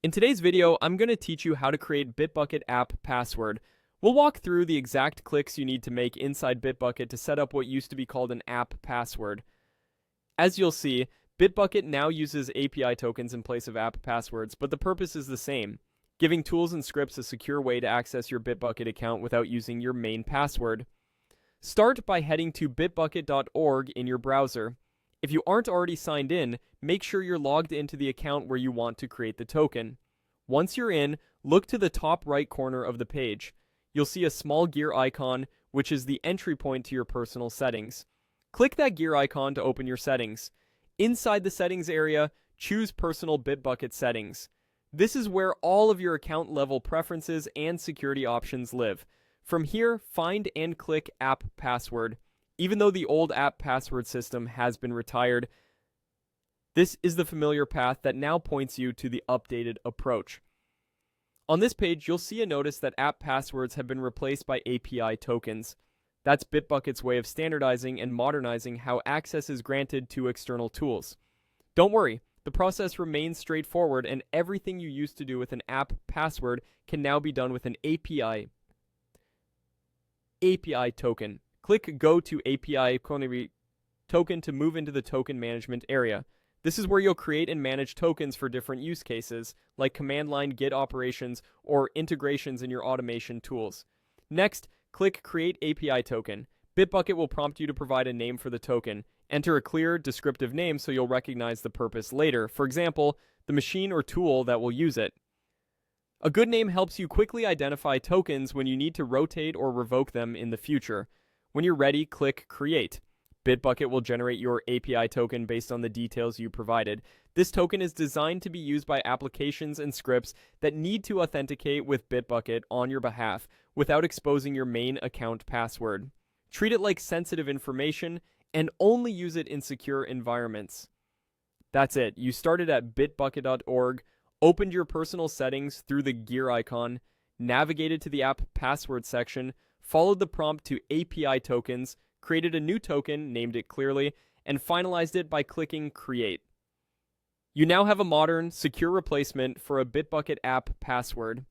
In today's video, I'm going to teach you how to create Bitbucket app password. We'll walk through the exact clicks you need to make inside Bitbucket to set up what used to be called an app password. As you'll see, Bitbucket now uses API tokens in place of app passwords, but the purpose is the same, giving tools and scripts a secure way to access your Bitbucket account without using your main password. Start by heading to bitbucket.org in your browser. If you aren't already signed in, make sure you're logged into the account where you want to create the token. Once you're in, look to the top right corner of the page. You'll see a small gear icon, which is the entry point to your personal settings. Click that gear icon to open your settings. Inside the settings area, choose Personal Bitbucket Settings. This is where all of your account level preferences and security options live. From here, find and click App Password. Even though the old app password system has been retired, this is the familiar path that now points you to the updated approach. On this page, you'll see a notice that app passwords have been replaced by API tokens. That's Bitbucket's way of standardizing and modernizing how access is granted to external tools. Don't worry, the process remains straightforward, and everything you used to do with an app password can now be done with an API token. Click Go to API token to move into the token management area. This is where you'll create and manage tokens for different use cases, like command line Git operations or integrations in your automation tools. Next, click Create API Token. Bitbucket will prompt you to provide a name for the token. Enter a clear, descriptive name so you'll recognize the purpose later. For example, the machine or tool that will use it. A good name helps you quickly identify tokens when you need to rotate or revoke them in the future. When you're ready, click Create. Bitbucket will generate your API token based on the details you provided. This token is designed to be used by applications and scripts that need to authenticate with Bitbucket on your behalf without exposing your main account password. Treat it like sensitive information and only use it in secure environments. That's it. You started at bitbucket.org, opened your personal settings through the gear icon, navigated to the app password section, followed the prompt to API tokens, created a new token, named it clearly, and finalized it by clicking Create. You now have a modern, secure replacement for a Bitbucket app password.